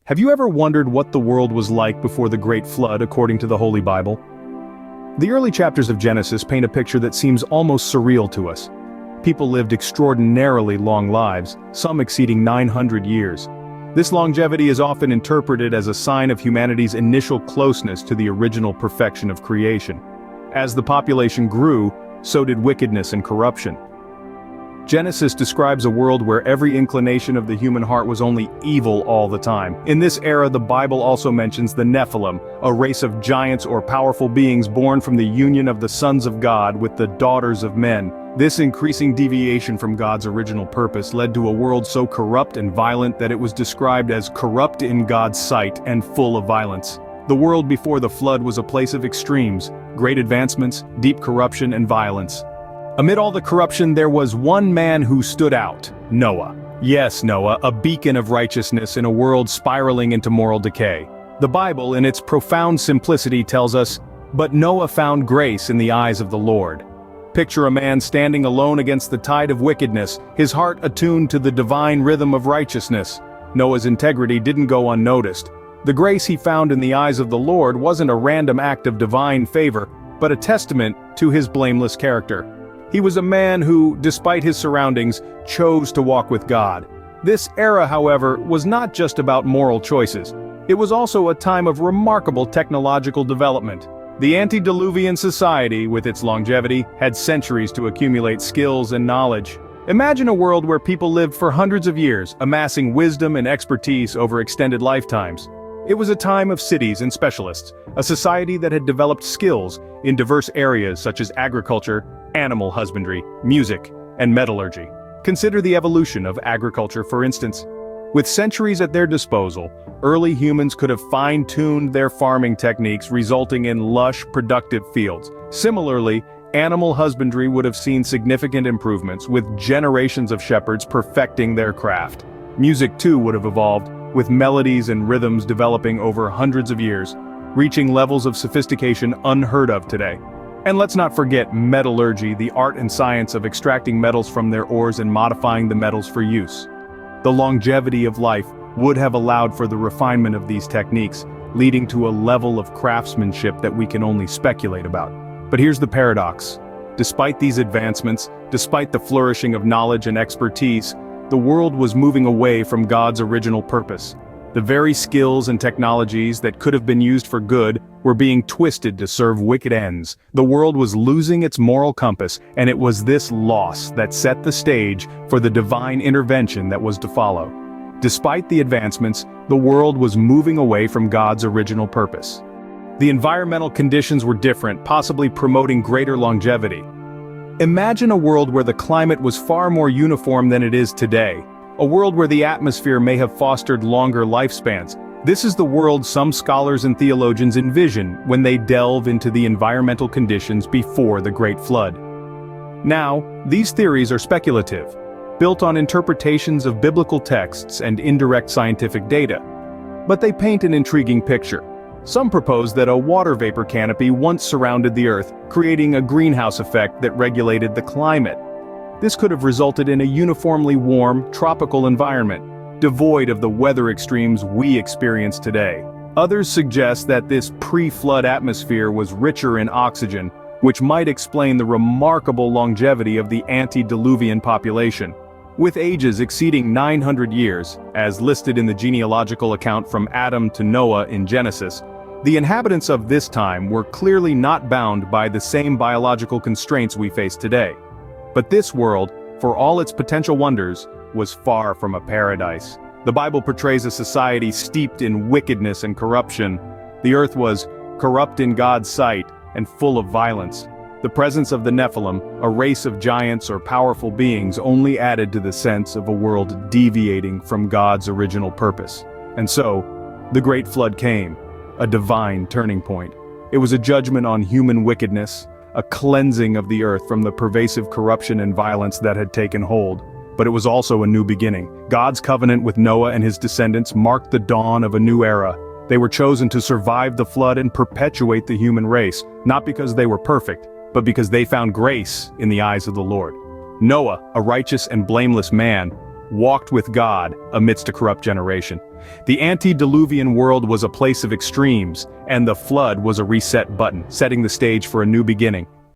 Have you ever wondered what the world was like before the Great Flood according to the Holy Bible? The early chapters of Genesis paint a picture that seems almost surreal to us. People lived extraordinarily long lives, some exceeding 900 years. This longevity is often interpreted as a sign of humanity's initial closeness to the original perfection of creation. As the population grew, so did wickedness and corruption. Genesis describes a world where every inclination of the human heart was only evil all the time. In this era, the Bible also mentions the Nephilim, a race of giants or powerful beings born from the union of the sons of God with the daughters of men. This increasing deviation from God's original purpose led to a world so corrupt and violent that it was described as corrupt in God's sight and full of violence. The world before the flood was a place of extremes, great advancements, deep corruption and violence. Amid all the corruption, there was one man who stood out: Noah. Yes, Noah, a beacon of righteousness in a world spiraling into moral decay. The Bible, in its profound simplicity, tells us, "But Noah found grace in the eyes of the Lord." Picture a man standing alone against the tide of wickedness, his heart attuned to the divine rhythm of righteousness. Noah's integrity didn't go unnoticed. The grace he found in the eyes of the Lord wasn't a random act of divine favor, but a testament to his blameless character. He was a man who, despite his surroundings, chose to walk with God. This era, however, was not just about moral choices. It was also a time of remarkable technological development. The antediluvian society, with its longevity, had centuries to accumulate skills and knowledge. Imagine a world where people lived for hundreds of years, amassing wisdom and expertise over extended lifetimes. It was a time of cities and specialists, a society that had developed skills in diverse areas such as agriculture, animal husbandry, music, and metallurgy. Consider the evolution of agriculture, for instance. With centuries at their disposal, early humans could have fine-tuned their farming techniques, resulting in lush, productive fields. Similarly, animal husbandry would have seen significant improvements, with generations of shepherds perfecting their craft. Music too would have evolved, with melodies and rhythms developing over hundreds of years, reaching levels of sophistication unheard of today. And let's not forget metallurgy, the art and science of extracting metals from their ores and modifying the metals for use. The longevity of life would have allowed for the refinement of these techniques, leading to a level of craftsmanship that we can only speculate about. But here's the paradox. Despite these advancements, despite the flourishing of knowledge and expertise, the world was moving away from God's original purpose. The very skills and technologies that could have been used for good were being twisted to serve wicked ends. The world was losing its moral compass, and it was this loss that set the stage for the divine intervention that was to follow. Despite the advancements, the world was moving away from God's original purpose. The environmental conditions were different, possibly promoting greater longevity. Imagine a world where the climate was far more uniform than it is today. A world where the atmosphere may have fostered longer lifespans. This is the world some scholars and theologians envision when they delve into the environmental conditions before the Great Flood. Now, these theories are speculative, built on interpretations of biblical texts and indirect scientific data. But they paint an intriguing picture. Some propose that a water vapor canopy once surrounded the Earth, creating a greenhouse effect that regulated the climate. This could have resulted in a uniformly warm, tropical environment, devoid of the weather extremes we experience today. Others suggest that this pre-flood atmosphere was richer in oxygen, which might explain the remarkable longevity of the antediluvian population. With ages exceeding 900 years, as listed in the genealogical account from Adam to Noah in Genesis, the inhabitants of this time were clearly not bound by the same biological constraints we face today. But this world, for all its potential wonders, was far from a paradise. The Bible portrays a society steeped in wickedness and corruption. The earth was corrupt in God's sight and full of violence. The presence of the Nephilim, a race of giants or powerful beings, only added to the sense of a world deviating from God's original purpose. And so, the Great Flood came, a divine turning point. It was a judgment on human wickedness, a cleansing of the earth from the pervasive corruption and violence that had taken hold. But it was also a new beginning. God's covenant with Noah and his descendants marked the dawn of a new era. They were chosen to survive the flood and perpetuate the human race, not because they were perfect, but because they found grace in the eyes of the Lord. Noah, a righteous and blameless man, walked with God amidst a corrupt generation. The antediluvian world was a place of extremes, and the flood was a reset button, setting the stage for a new beginning.